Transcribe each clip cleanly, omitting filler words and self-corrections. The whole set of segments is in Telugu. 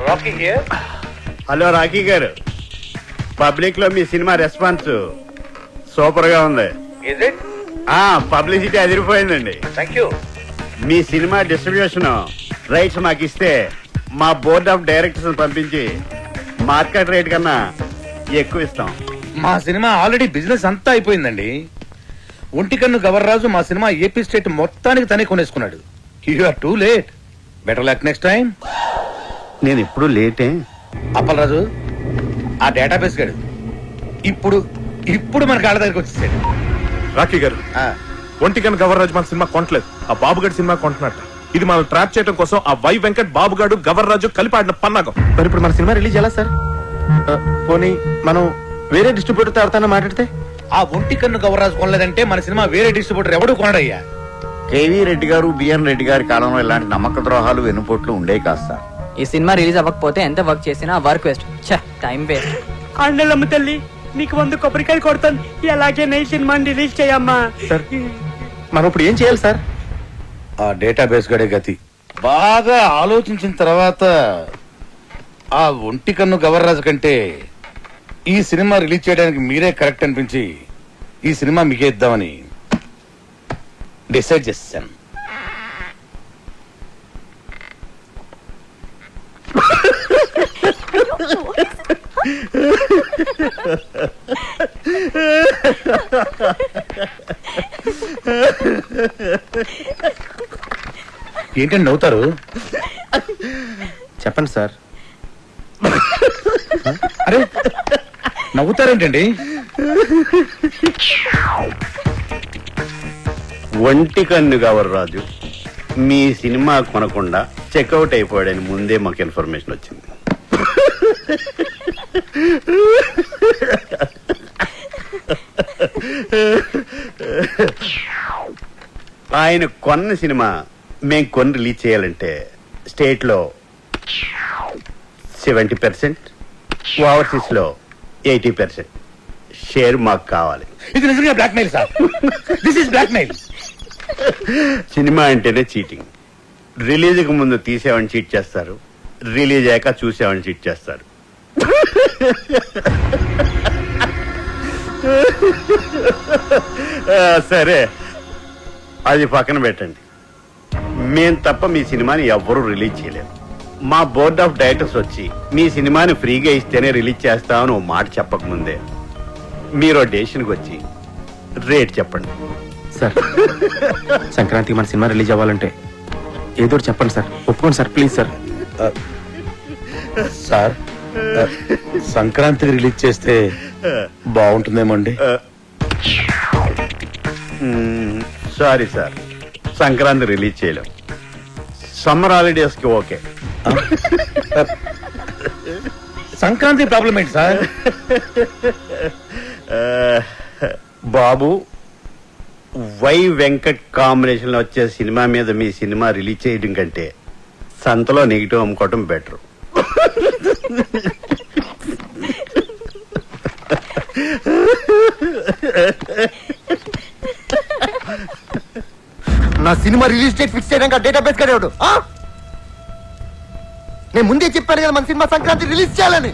Rocky here. హలో రాకీ గారు, పబ్లిక్ లో మీ సినిమా రెస్పాన్స్ సూపర్ గా ఉంది. Is it? పబ్లిసిటీ అదిరిపోయిందండి. Thank you. మీ సినిమా డిస్ట్రిబ్యూషన్ రైట్స్ మాకు ఇస్తే మా బోర్డ్ ఆఫ్ డైరెక్టర్స్ పంపించి మార్కెట్ రేట్ కన్నా ఎక్కువ ఇస్తాం. మా సినిమా ఆల్రెడీ బిజినెస్ అంతా అయిపోయిందండి. ఒంటికన్ను గవర్రాజు మా సినిమా ఏపీ స్టేట్ మొత్తానికి తనే కొనేసుకున్నాడు. You are too late. Better luck next time. నేను ఎప్పుడు లేటే. అప్పలరాజు, ఆ డేటాబేస్ గడు ఇప్పుడు ఇప్పుడు మన కాళ్ళ దగ్గరికి వచ్చేసాడు. రాకీ గారు, ఒంటికన్ గవర్రాజు మన సినిమా కొనట్లేదు, ఆ బాబుగాడి సినిమా కొంటున్నట్ట. ఇది మనం ట్రాప్ చేయడం కోసం ఆ వై వెంకట్ బాబుగాడు గవర్రాజు కలిపి ఆడిన పన్నాగం. మరి ఇప్పుడు మన సినిమా రిలీజ్ ఎలా సార్? పోనీ మనం వేరే డిస్ట్రిబ్యూటర్ తో ఎవరితో మాట్లాడితే? ఆ ఒంటికన్ను గవర్రాజు కొనలేదంటే మన సినిమా వేరే డిస్ట్రిబ్యూటర్ ఎవడు కొనడయ్యా. కేవీ రెడ్డి గారు, బిఎన్ రెడ్డి గారి కాలంలో ఇలాంటి నమ్మక ద్రోహాలు వెనుపోట్లు ఉండేవి కాదు సార్. ఈ సినిమా రిలీజ్ అవ్వకపోతే ఎంత వర్క్ చేసినా వర్క్ వేస్ట్, టైం వేస్ట్. అండలమ్మ తల్లి, నీకు 100 కొబ్బరికాయలు కొడతాను. ఎలాగే ఈ సినిమాని రిలీజ్ చేయమ్మా. సార్ మనం ఇప్పుడు ఏం చేయాలి సార్? ఆ డేటాబేస్ గడే గతి. బాగా ఆలోచించిన తర్వాత ఆ ఒంటికన్ను గవర్రాజు కంటే ఈ సినిమా రిలీజ్ చేయడానికి మీరే కరెక్ట్ అనిపించి ఈ సినిమా మీకే ఇద్దామని డిసైడ్ చేశాను. ఏంటండి నవ్వుతారు? చెప్పండి సార్. అరే నవ్వుతారేంటండి? ఒంటికన్ను గవర్రాజు మీ సినిమా కొనకుండా చెక్అవుట్ అయిపోయాడని ముందే మాకు ఇన్ఫర్మేషన్ వచ్చింది. ఆయన కొన్న సినిమా మేము కొని రిలీజ్ చేయాలంటే స్టేట్ లో 70%, ఓవర్సీస్ లో 80% షేర్ మాకు కావాలి. ఇది నిజంగా blackmail sir. This is blackmail. Cinema అంటేనే చీటింగ్. రిలీజ్కి ముందు తీసేవాడిని చీట్ చేస్తారు, రిలీజ్ అయ్యాక చూసేవాడిని చీట్ చేస్తారు. సరే, అది పక్కన పెట్టండి. మేం తప్ప మీ సినిమాని ఎవ్వరూ రిలీజ్ చేయలేరు. మా బోర్డ్ ఆఫ్ డైరెక్టర్స్ వచ్చి మీ సినిమాని ఫ్రీగా ఇస్తేనే రిలీజ్ చేస్తామని ఓ మాట చెప్పకముందే మీరు డెసిషన్కి వచ్చి రేట్ చెప్పండి. సార్ సంక్రాంతికి మన సినిమా రిలీజ్ అవ్వాలంటే ఏదో చెప్పండి సార్. ఒప్పుకోండి సార్, ప్లీజ్ సార్. సార్ సంక్రాంతికి రిలీజ్ చేస్తే బాగుంటుందేమో అండి. సారీ సార్, సంక్రాంతి రిలీజ్ చేయలేం. సమ్మర్ హాలిడేస్ కి ఓకే. సంక్రాంతి ప్రాబ్లం ఏంటి సార్? బాబు, వై వెంకట్ కాంబినేషన్ లో వచ్చే సినిమా మీద మీ సినిమా రిలీజ్ చేయడం కంటే సంతలో నెగిటివ్ అమ్ముకోవటం బెటర్. నా సినిమా రిలీజ్ డేట్ ఫిక్స్ చేయడానికి డేటాబేస్ కడేవాడు. నేను ముందే చెప్పాను కదా మన సినిమా సంక్రాంతి రిలీజ్ చేయాలని.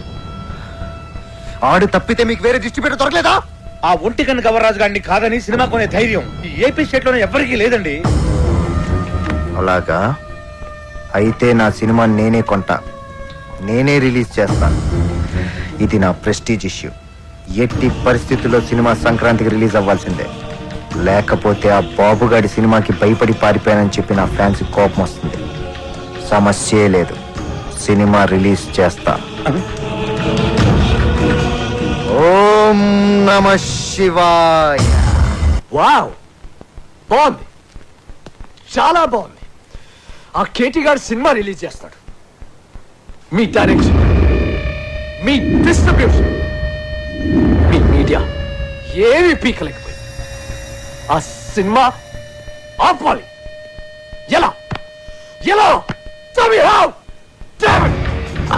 ఆడు తప్పితే మీకు వేరే డిస్ట్రిబ్యూటర్ దొరకలేదా? ఆ ఒంటికన్ను గవర్రాజు గారిని కాదని సినిమా కొనే ధైర్యం ఈ ఏపీ స్టేట్ లోనే ఎవరికీ లేదండి. అలాగా అయితే నా సినిమా నేనే కొంటా, నేనే రిలీజ్ చేస్తాను. ఇది నా ప్రెస్టీజ్ ఇష్యూ. ఎట్టి పరిస్థితుల్లో సినిమా సంక్రాంతికి రిలీజ్ అవ్వాల్సిందే. లేకపోతే ఆ బాబుగాడి సినిమాకి భయపడి పారిపోయానని చెప్పి నా ఫ్యాన్స్ కోపం వస్తుంది. సమస్యే లేదు, సినిమా రిలీజ్ చేస్తా. ఓం నమ శివాయ. వావ్, బాగుంది, చాలా బాగుంది. ఆ కేటీ గారు సినిమా రిలీజ్ చేస్తాడు. మీ డైరెక్షన్, మీ డిస్ట్రిబ్యూషన్, మీ మీడియా ఏమి పీకలేకపోయింది. ఆ సినిమా ఆపాలి. ఎలా ఎలా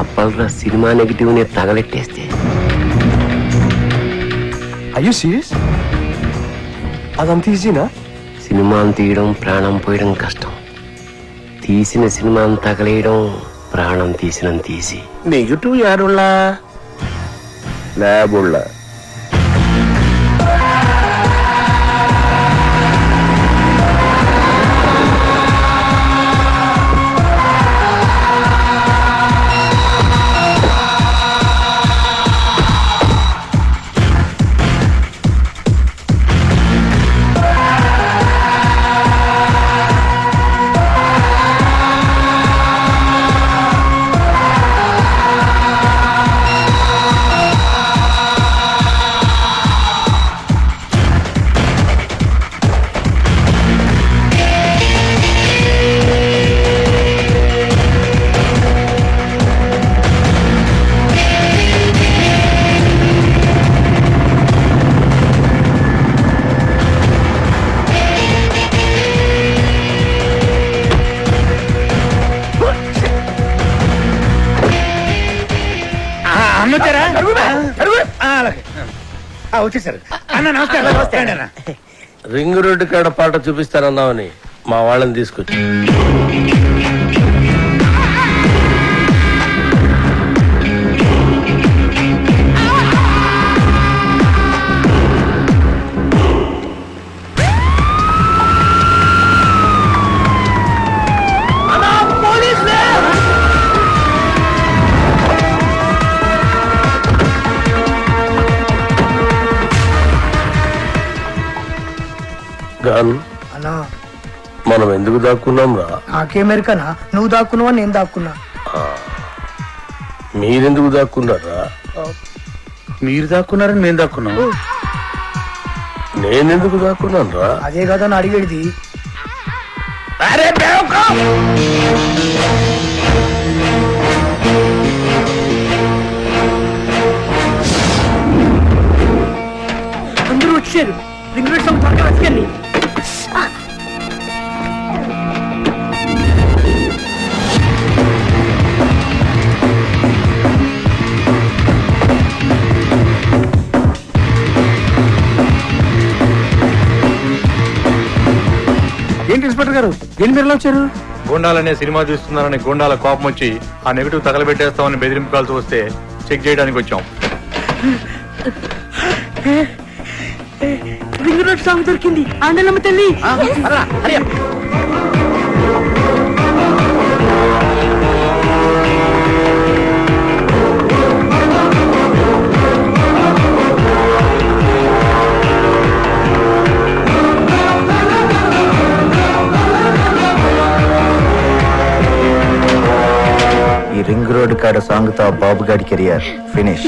అప్పల్రా సినిమా నెగిటివ్ ని తగలెట్టేస్తే. Are you serious? అదంత ఈజీనా? సినిమాను తీయడం ప్రాణం పోయడం కష్టం, తీసిన సినిమాని తగలేయడం ప్రాణం తీసినంత తీసి నెగిటివ్ యారుళ్ళ ల్యాబుళ్ళ వచ్చేసారు అన్న నమస్కారం. రింగ్ రోడ్డు కాడ పాట చూపిస్తానన్నావని మా వాళ్ళని తీసుకొచ్చి గాను అన్నా మనం ఎందుకు దాక్కున్నాం రా? నాకేమెరికనా నువ్వు దాక్కున్నావా నేను దాక్కున్నా? మీరెందుకు దాక్కున్నారా? మీరు దాక్కున్నారని నేను దాక్కున్నాను. నేనెందుకు దాక్కున్నాను రా? అదే కదా అని అడిగేది. అందరూ వచ్చారు. రింగ్ రోడ్ సంగతి త్వరగా వెతకండి. ఏంటి ఇన్స్పెక్టర్ గారు ఏంటి మీరు ఎలా వచ్చారు? గోండాలనే సినిమా చూస్తున్నారని గోండాల కోపం వచ్చి ఆ నెగిటివ్ తగలబెట్టేస్తామని బెదిరింపు కాల్సి వస్తే చెక్ చేయడానికి వచ్చాం. రింగ్ రోడ్ సాంగ్ దొరికింది. ఆండలమ్మ తల్లి. ఈ రింగ్ రోడ్ కాడ సాంగ్ తో బాబు గాడి కెరియర్ ఫినిష్.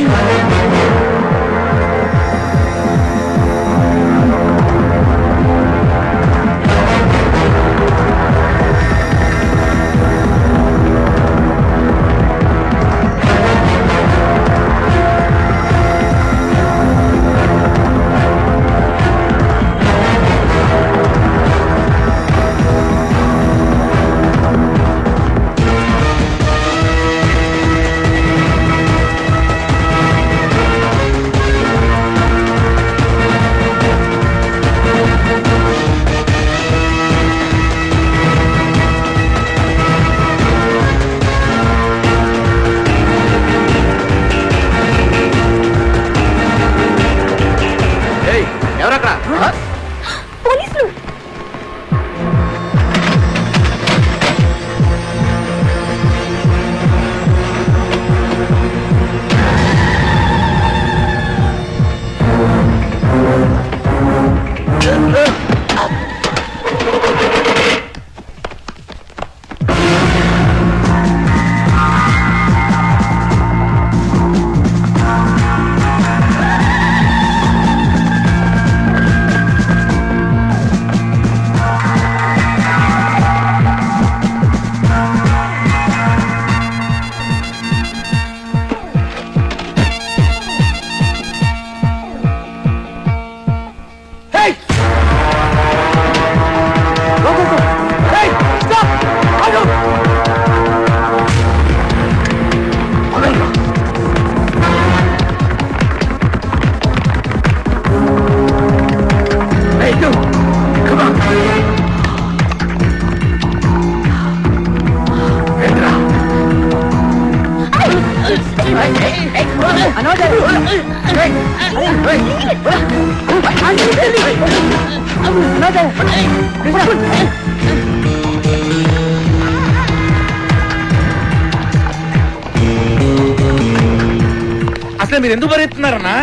అసలు మీరు ఎందుకు పరిగెత్తున్నారన్నా?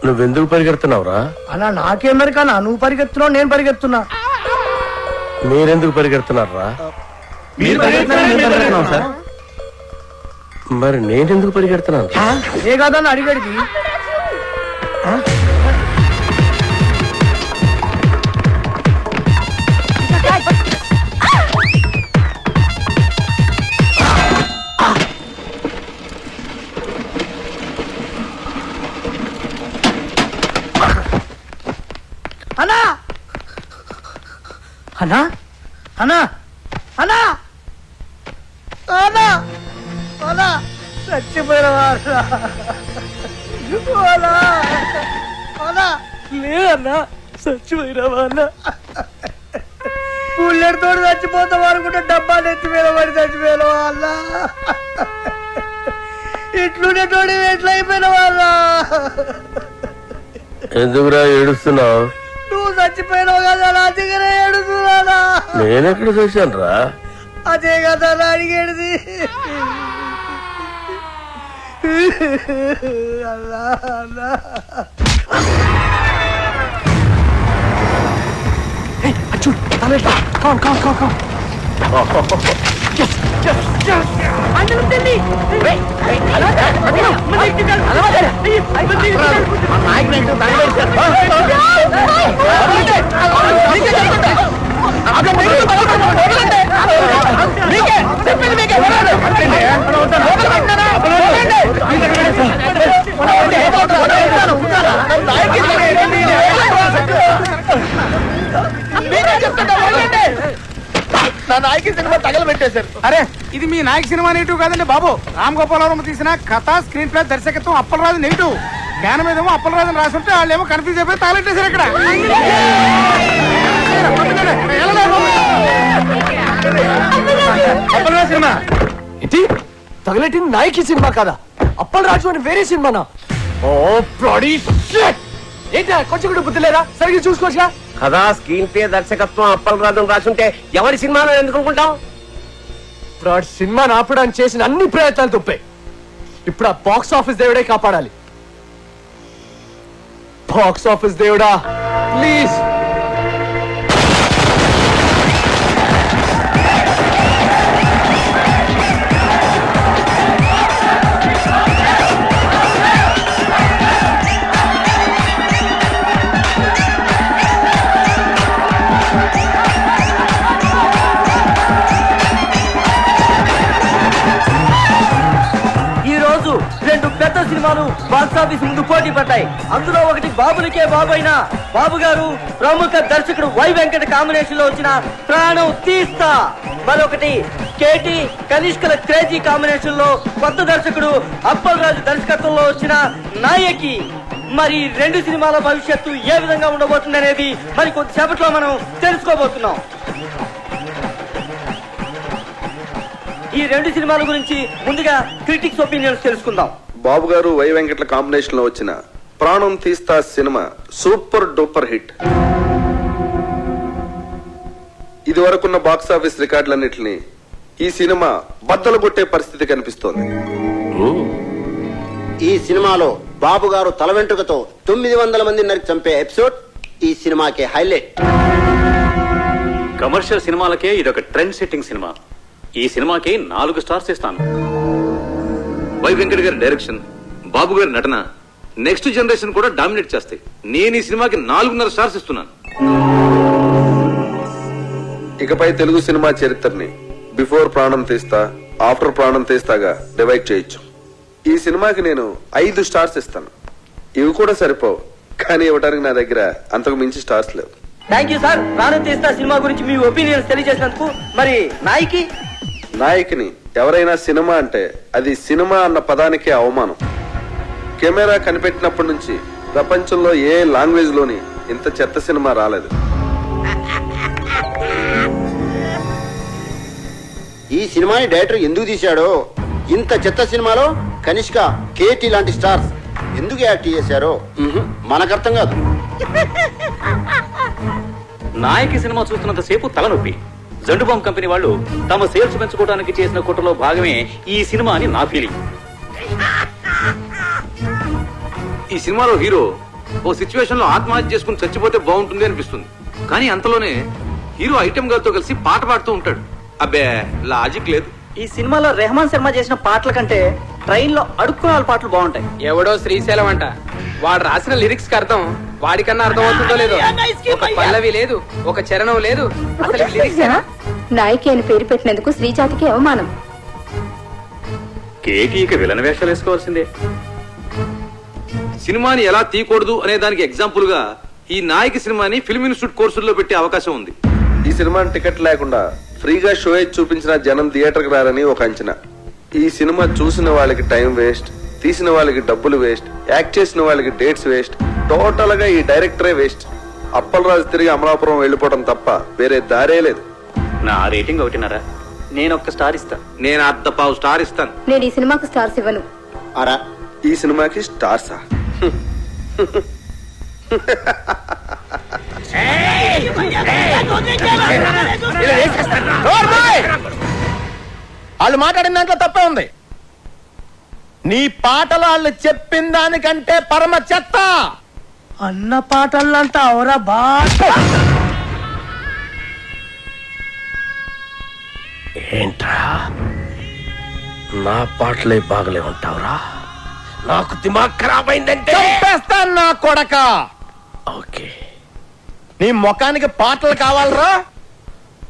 నువ్వెందుకు పరిగెడుతున్నావురా? అన్నా నాకేం మరికన్నా నువ్వు పరిగెత్తున్నావు నేను పరిగెత్తున్నా. మీరెందుకు పరిగెడుతున్నారా? సార్ మరి నేనెందుకు పరిగెడుతున్నాను? ఏ కాదన్న అడిగడికి అన్నా అన్నా అన్నా అన్నా అన్నా అన్నా చచ్చిపోయినవారు లేదన్నా చచ్చిపోయినవా అన్న పుల్లెడితో చచ్చిపోతాం అనుకుంటే డబ్బా నెత్తిపోయిన పడి చచ్చిపోయినవా అన్న ఇట్లుండే తోడి ఎట్లా అయిపోయినవా అన్న ఎందుకురా ఏడుస్తున్నావు? నువ్వు చచ్చిపోయినావు కదా నా దగ్గర ఏడుస్తున్నానా? నేనెక్కడ చూశాను రా? అదే కదా నా అడిగేది. అల్లా అల్లా నా నాయకి సినిమా తగలబెట్టేశారు. అరే ఇది మీ నాయక సినిమా నెగిటివ్ కాదండి బాబు. రామ్ గోపాలవరం తీసిన కథ, స్క్రీన్ ప్లే, దర్శకత్వం అప్పలరాజు నెగిటివ్. జ్ఞానం ఏదేమో అప్పలరాజు రాసి ఉంటే వాళ్ళు ఏమో కన్ఫ్యూజ్ అయిపోయి తగలెట్టేశారు ఇక్కడ. సినిమా ఇది తగలెట్టింది నాయకి సినిమా కదా, అప్పలరాజు అని వేరే సినిమానా? ఓ బ్లడీ షిట్! ఏంటా కొంచెం కూడా బుద్ధి లేదా? సరిగ్గా చూసుకోవచ్చా? కదా స్క్రీన్ ప్లే, దర్శకత్వం అప్పలరాజు రాసుంటే ఎవరి సినిమాలో ఎందుకు అనుకుంటాం? ఇప్పుడు ఆ సినిమాని ఆపడానికి చేసిన అన్ని ప్రయత్నాలు తప్పాయి. ఇప్పుడు ఆ బాక్స్ ఆఫీస్ దేవుడే కాపాడాలి. బాక్స్ ఆఫీస్ దేవుడా ప్లీజ్. రెండు పెద్ద సినిమాలు బాక్స్ ఆఫీస్ ముందు పోటీ పడ్డాయి. అందులో ఒకటి బాబులకే బాబు అయిన బాబు గారు ప్రముఖ దర్శకుడు వై వెంకట కాంబినేషన్ లో వచ్చిన ప్రాణం తీస్తా, మరొకటి కేటి కనిష్కల క్రేజీ కాంబినేషన్ లో కొత్త దర్శకుడు అప్పలరాజు దర్శకత్వంలో వచ్చిన నాయకి. మరి రెండు సినిమాల భవిష్యత్తు ఏ విధంగా ఉండబోతుంది అనేది మరి కొద్దిసేపట్లో మనం తెలుసుకోబోతున్నాం. ఈ రెండు సినిమాల గురించి ముందుగా క్రిటిక్స్ ఒపీనియన్స్ తెలుసుకుందాం. బాబు గారు వై వెంకట్ల కాంబినేషన్ లో వచ్చిన ప్రాణం తీస్తా సినిమా సూపర్ డూపర్ హిట్. ఇది వరకున్న బాక్స్ ఆఫీస్ రికార్డులన్నింటినీ ఈ సినిమా బద్దలు కొట్టే పరిస్థితి కనిపిస్తోంది. ఈ సినిమాలో బాబు గారు తల వెంట్రుకతో 900 మంది నరికి చంపే ఎపిసోడ్ ఈ సినిమాకే హైలైట్. కమర్షియల్ సినిమాలకే ఇదొక ట్రెండ్ సెట్టింగ్ సినిమా. ఈ సినిమాకి 4 స్టార్స్ ఇస్తాను. వై వెంకట్ గారి డైరెక్షన్, బాబు గారి నటన నెక్స్ట్ జనరేషన్ కూడా డామినేట్ చేస్తాయి. నేను ఈ సినిమాకి 4.5 స్టార్స్ ఇస్తున్నాను. ఇకపై తెలుగు సినిమా చరిత్రని బిఫోర్ ప్రాణం తీస్తా, ఆఫ్టర్ ప్రాణం తీస్తాగా డివైడ్ చేయొచ్చు. ఈ సినిమాకి నేను 5 స్టార్స్ ఇస్తాను. ఇవి కూడా సరిపోవు, కానీ ఇవ్వడానికి నా దగ్గర అంతకు మించి స్టార్స్ లేవు. Thank you sir. ప్రాణం తీస్తా సినిమా గురించి మీ ఒపీనియన్స్ తెలియజేసినందుకు. మరి నాయకిని ఎవరైనా సినిమా అంటే అది సినిమా అన్న పదానికే అవమానం. కెమెరా కనిపెట్టినప్పటి నుంచి ప్రపంచంలో ఏ లాంగ్వేజ్ లోని ఇంత చెత్త సినిమా రాలేదు. ఈ సినిమాని డైరెక్టర్ ఎందుకు తీశాడో, ఇంత చెత్త సినిమాలో కనిష్క, కేటీ లాంటి స్టార్స్ ఎందుకు యాక్ట్ చేశారో మనకు అర్థం కాదు. నాయకి సినిమా చూస్తున్నంత సేపు తలనొప్పి. జండుబాంబ్ కంపెనీ వాళ్ళు తమ సేల్స్ పెంచుకోవడానికి చేసిన కుట్రలో భాగమే ఈ సినిమా అని నా ఫీలింగ్. ఈ సినిమాలో హీరో ఓ సిచ్యువేషన్ లో ఆత్మహత్య చేసుకుని చచ్చిపోతే బాగుంటుంది అనిపిస్తుంది. కానీ అంతలోనే హీరో ఐటెం గారితో కలిసి పాట పాడుతూ ఉంటాడు. అబ్బే, లాజిక్ లేదు. ఈ సినిమాలో రెహమాన్ శర్మ చేసిన పాటల కంటే ట్రైన్ లో అడుక్కునే వాళ్ళ పాటలు బాగుంటాయి. ఎవడో శ్రీశైలం అంట, వాడు రాసిన లిరిక్స్ కి అర్థం వాడికన్నా అర్థం అవుతుందో లేదో. ఒక పల్లవి లేదు, ఒక చరణం లేదు, అసలు ఇవి లిరిక్స్ ఏనా? నాయకి అని పేరు పెట్టినందుకు శ్రీజాతికి అవమానం. కేటీకి విలన్ వేషాలు వేసుకోవాల్సిందే. సినిమాని ఎలా తీయకూడదు అనే దానికి ఎగ్జాంపుల్ గా ఈ నాయకి సినిమాని ఫిల్మ్ ఇన్స్టిట్యూట్ కోర్సుల్లో పెట్టే అవకాశం ఉంది. ఈ సినిమాని టికెట్ లేకుండా ఫ్రీగా షో చూపించిన జనం థియేటర్కి రారని ఒక అంచనా. ఈ సినిమా చూసిన వాళ్ళకి టైం వేస్ట్, తీసిన వాళ్ళకి డబ్బులు వేస్ట్, యాక్ట్ చేసిన వాళ్ళకి డేట్స్ వేస్ట్, టోటల్ గా ఈ డైరెక్టరే వేస్ట్. అప్పలరాజు తిరిగి అమలాపురం వెళ్ళిపోవడం తప్ప వేరే దారే లేదు. నా రేటింగ్ 1.5. నేను ఒక్క స్టార్ ఇస్తా. నేను 1/2 స్టార్ ఇస్తాను. నేను ఈ సినిమాకు స్టార్స్ ఇవ్వను. అరా, ఈ సినిమాకి స్టార్సా? వాళ్ళు మాట్లాడిన దాంట్లో తప్పే ఉంది. నీ పాటలు వాళ్ళు చెప్పిన దానికంటే పరమ చెత్త. అన్న పాటలంతా అవరా బా. ఏంట్రా నా పాటలే బాగలే ఉంటావురా? నాకు దిమాగ్ ఖరాబ్ అయిందంటే చంపేస్తాను నా కొడక. ఓకే, నీ ముఖానికి పాటలు కావాలరా?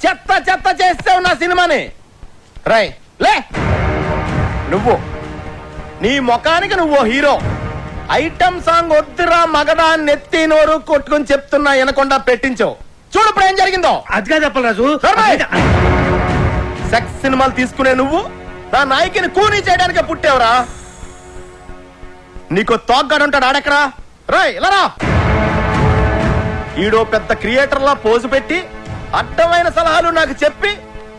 చెత్త చెత్త చేస్తావు నా సినిమాని. రై లే, నువ్వు నీ ముఖానికి నువ్వు హీరో. ఐటమ్ సాంగ్ వద్దురా మగడా నెత్తి నోరు కొట్టుకుని చెప్తున్నా వినకుండా పెట్టించావు. చూడు ఇప్పుడు ఏం జరిగిందో. అదిగా చెప్పరాజు. సెక్స్ సినిమాలు తీసుకునే నువ్వు నా నాయకిని కూనీ చేయడానికి పుట్టావురా. నీకు తోగ్గాడు ఉంటాడు ఆడెక్కడా. రాయ్ ఇలా రా. ఈడో పెద్ద క్రియేటర్లా పోజు పెట్టి అడ్డమైన సలహాలు నాకు చెప్పి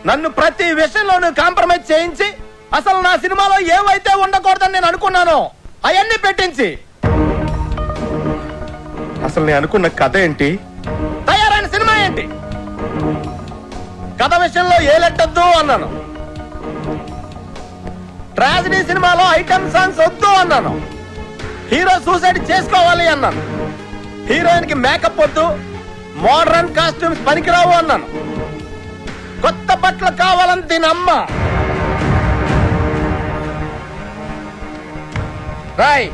నన్ను ప్రతి విషయంలోనూ కాంప్రమైజ్ చేయించి అసలు నా సినిమాలో ఏవైతే ఉండకూడదని నేను అనుకున్నానో అవన్నీ పెట్టించి అసలు నేను అనుకున్న కథ ఏంటి, తయారైన సినిమా ఏంటి? కథ విషయంలో ఏలెట్టద్దు అన్నాను. ట్రాజడీ సినిమాలో ఐటమ్ సాంగ్స్ వద్దు అన్నాను. హీరో సూసైడ్ చేసుకోవాలి అన్నాను. హీరోయిన్ కి మేకప్ వద్దు, మోడర్న్ కాస్ట్యూమ్స్ పనికిరావు అన్నాను. కొత్త బట్టలు కావాలని దీని అమ్మ. రాయ్,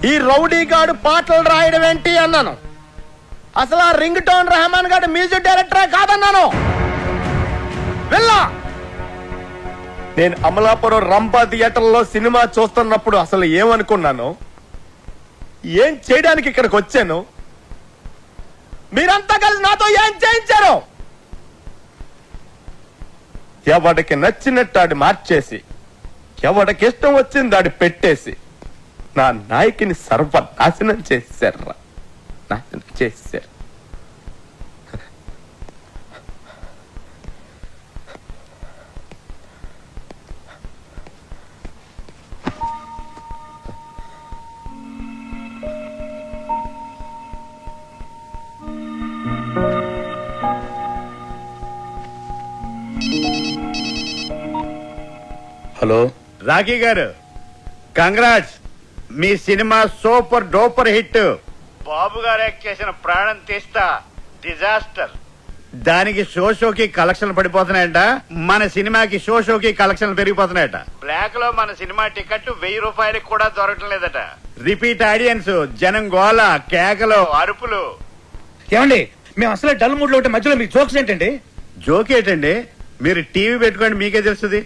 ఈ రౌడీ గాడు పాటలు రాయడం ఏంటి అన్నాను. అసలు ఆ రింగ్ టోన్ రెహమాన్ గాడు మ్యూజిక్ డైరెక్టరే కాదన్నాను. వెళ్ళా. నేను అమలాపురం రంభా థియేటర్లో సినిమా చూస్తున్నప్పుడు అసలు ఏమనుకున్నాను, ఏం చేయడానికి ఇక్కడికి వచ్చాను, మీరంతా కలిసి నాతో ఏం చేయించారు? ఎవడికి నచ్చినట్టు ఆడి మార్చేసి, ఎవడికి ఇష్టం వచ్చింది ఆడి పెట్టేసి నా నాయకిని సర్వనాశనం చేశారు. నాశనం చేశారు. హలో రాఖీ గారు, కంగ్రాట్స్. మీ సినిమా సూపర్ డూపర్ హిట్. బాబు గారు యాక్ట్ చేసిన ప్రాణం తీస్తా డిజాస్టర్. దానికి షోకి కలెక్షన్ పడిపోతున్నాయంట. మన సినిమాకి షోకి కలెక్షన్ పెరిగిపోతున్నాయట. బ్లాక్ లో మన సినిమా టికెట్ 1000 రూపాయలకి కూడా దొరకటం లేదట. రిపీట్ ఆడియన్స్, జనం గోల, కేకలు, అరుపులు. ఏమండి, మేము అసలే డల్ మూడ్ లో ఉంటే మధ్యలో మీ జోక్స్ ఏంటండి? జోక్ ఏంటండి? మీరు టీవీ పెట్టుకోండి, మీకే తెలుస్తుంది.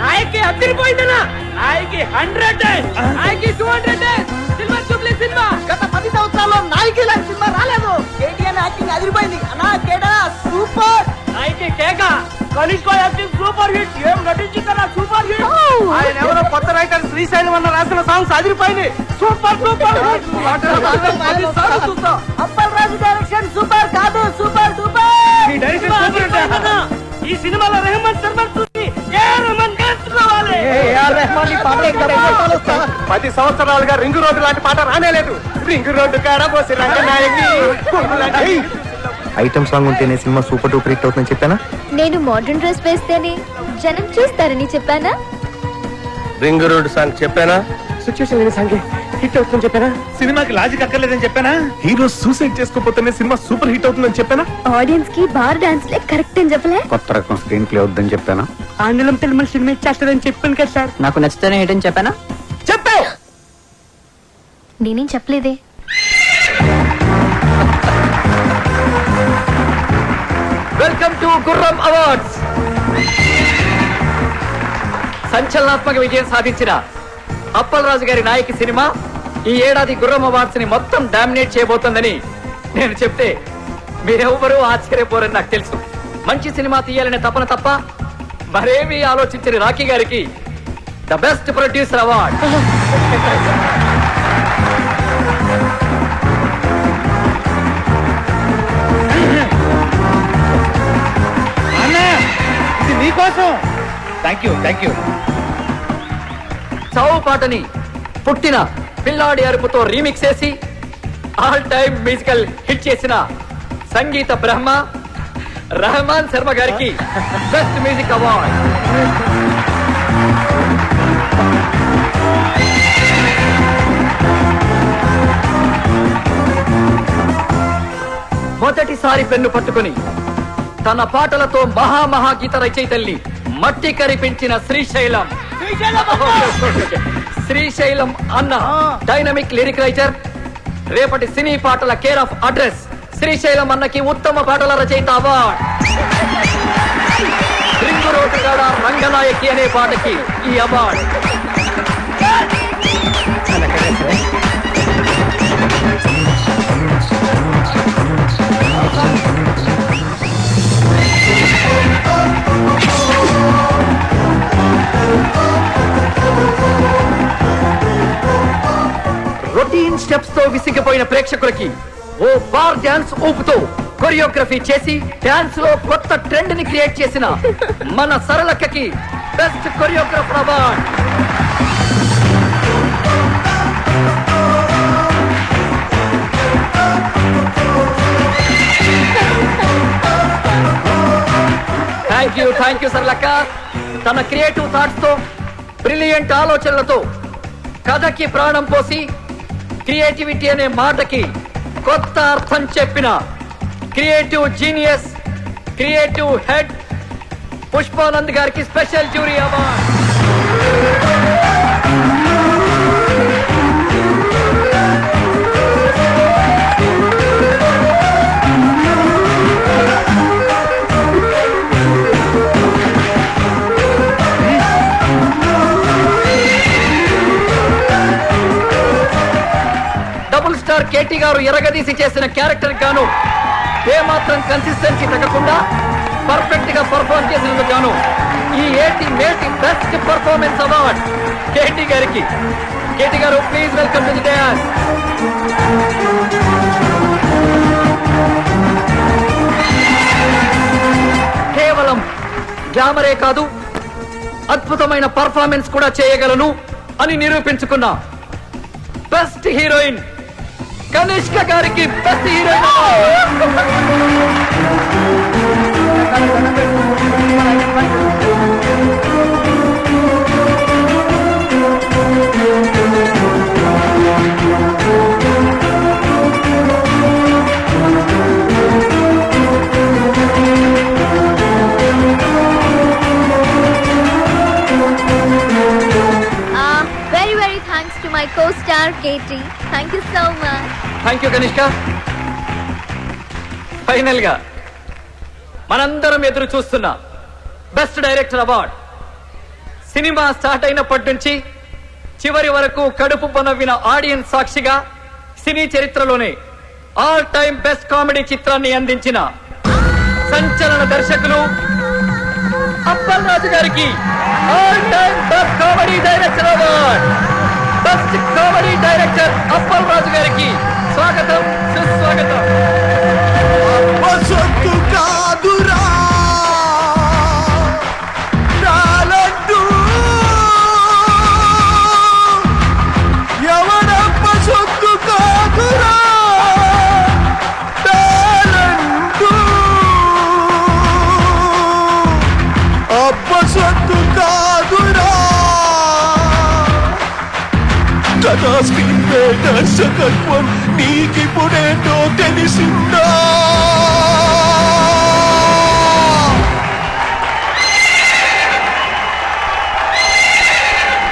నాయకి అదిరిపోయిందనా? నాయకి 100, నాయకి 200, సిల్వర్ జూబ్లీ సినిమా. గత 10 సంవత్సరాల్లో నాయకి లాంటి సినిమా రాలేదు. కేటీఆర్ యాక్టింగ్ అదిరిపోయింది అన్నా. కేడా సూపర్. నాయకి కేక, కనిష్క యాక్టింగ్ సూపర్ హిట్. ఏం నటించిందన్నా, సూపర్ హిట్. ఆయన ఎవరో కొత్త రైటర్ శ్రీశైలం అన్న రాసిన సాంగ్స్ అదిరిపోయింది. Super super hit. Appal Raju direction super. సినిమాలో రెహమాన్ సర్మన్ చూసి ఏ రెహమాన్ నేర్చుకోవాలి. 10 సంవత్సరాలుగా రింగు రోడ్డు లాంటి పాట రానేలేదు. రింగు రోడ్డు కాడ పోసి రంగనాయకి ఐటమ్ సాంగ్ ఉంటేనే సినిమా సూపర్ డూపర్ హిట్ అవుతుందని చెప్పానా? నేను మోడర్న్ డ్రెస్ వేస్తేనే జనం చూస్తారని చెప్పానా? రింగ్ రోడ్ సాంగ్ చెప్పానా? సిచ్యువేషన్ లేని సాంగ్ హిట్ అవుతుందని చెప్పానా? సినిమాకి లాజిక్ అక్కర్లేదని చెప్పానా? హీరో సూసైడ్ చేసుకోపోతేనే సినిమా సూపర్ హిట్ అవుతుందని చెప్పానా? ఆడియన్స్ కి బార్ డాన్స్ లే కరెక్ట్ అని చెప్పలే? కొత్త రకం స్క్రీన్ ప్లే అవుతుందని చెప్పానా? ఆంగ్లం తెలుగు సినిమా ఇచ్చేస్తారని చెప్పాను కదా సార్. నాకు నచ్చితేనే ఏంటని చెప్పానా? చెప్పావు. నేనేం చెప్పలేదే. వెల్కమ్ టు గుర్రం అవార్డ్స్. సంచలనాత్మక విజయం సాధించిన అప్పలరాజు గారి నాయకి సినిమా ఈ ఏడాది గుర్రం అవార్డ్స్ ని మొత్తం డామినేట్ చేయబోతోందని నేను చెప్తే మీరెవ్వరూ ఆశ్చర్యపోరని నాకు తెలుసు. మంచి సినిమా తీయాలనే తపన తప్ప మరేమీ ఆలోచించని రాకీ గారికి ద బెస్ట్ ప్రొడ్యూసర్ అవార్డ్. ఇది నీకోసం. Thank you. చావు పాటని పుట్టిన పిల్లాడి అరుపుతో రీమిక్స్ చేసి ఆల్ టైమ్ మ్యూజికల్ హిట్ చేసిన సంగీత బ్రహ్మ రెహమాన్ శర్మ గారికి బెస్ట్ మ్యూజిక్ అవార్డ్. మొదటిసారి పెన్ను పట్టుకుని తన పాటలతో మహాగీత రచయితల్ని మట్టి కరిపించిన శ్రీశైలం అన్న డైనమిక్ లిరిక్ రైటర్, రేపటి సినీ పాటల కేర్ ఆఫ్ అడ్రస్ శ్రీశైలం అన్నకి ఉత్తమ పాటల రచయిత అవార్డ్. రింగు రోడ్డు కాడ రంగనాయకి అనే పాటకి ఈ అవార్డ్. రొటీన్ స్టెప్స్ తో విసిగిపోయిన ప్రేక్షకులకి ఓ బార్ డాన్స్ ఊపుతో కొరియోగ్రఫీ చేసి డాన్స్ లో కొత్త ట్రెండ్ ని క్రియేట్ చేసిన మన సరళక్కకి best choreographer award. Thank you సరళక్క. తన క్రియేటివ్ థాట్స్ తో బ్రిలియంట్ ఆలోచనలతో కథకి ప్రాణం పోసి క్రియేటివిటీ అనే మాటకి కొత్త అర్థం చెప్పిన creative genius, creative head Pushpanand గారికి special jury award. Double star KT గారు ఎరగదీసి చేసిన క్యారెక్టర్ గాను ఏమాత్రం కన్సిస్టెన్సీ తగ్గకుండా పర్ఫెక్ట్ గా పర్ఫార్మ్ చేసినందుకు గాను ఈ మేటి బెస్ట్ పర్ఫార్మెన్స్ అవార్డ్ కేటీ గారికి. కేటీ గారు please welcome to the dance. కేవలం గ్లామరే కాదు, అద్భుతమైన పర్ఫార్మెన్స్ కూడా చేయగలను అని నిరూపించుకున్న బెస్ట్ హీరోయిన్ కనిష్క గారికి best heroine. Very thanks to my co-star Katie. Thank you so much. Thank you Kanishka. Final గా మనందరం ఎదురు చూస్తున్న best director award. Cinema start అయినప్పటి నుంచి చివరి వరకు కడుపు పనవ్విన ఆడియన్స్ సాక్షిగా సినీ చరిత్రలోనే ఆల్ టైమ్ బెస్ట్ కామెడీ చిత్రాన్ని అందించిన సంచలన దర్శకులు అప్పలరాజు గారికి all time best comedy director award. Best comedy director Appalaraju గారికి స్వాగతం, సుస్వాగతం. కథా స్క్రీన్ ప్లే దర్శకత్వం నీకిప్పుడేంటో తెలిసిందా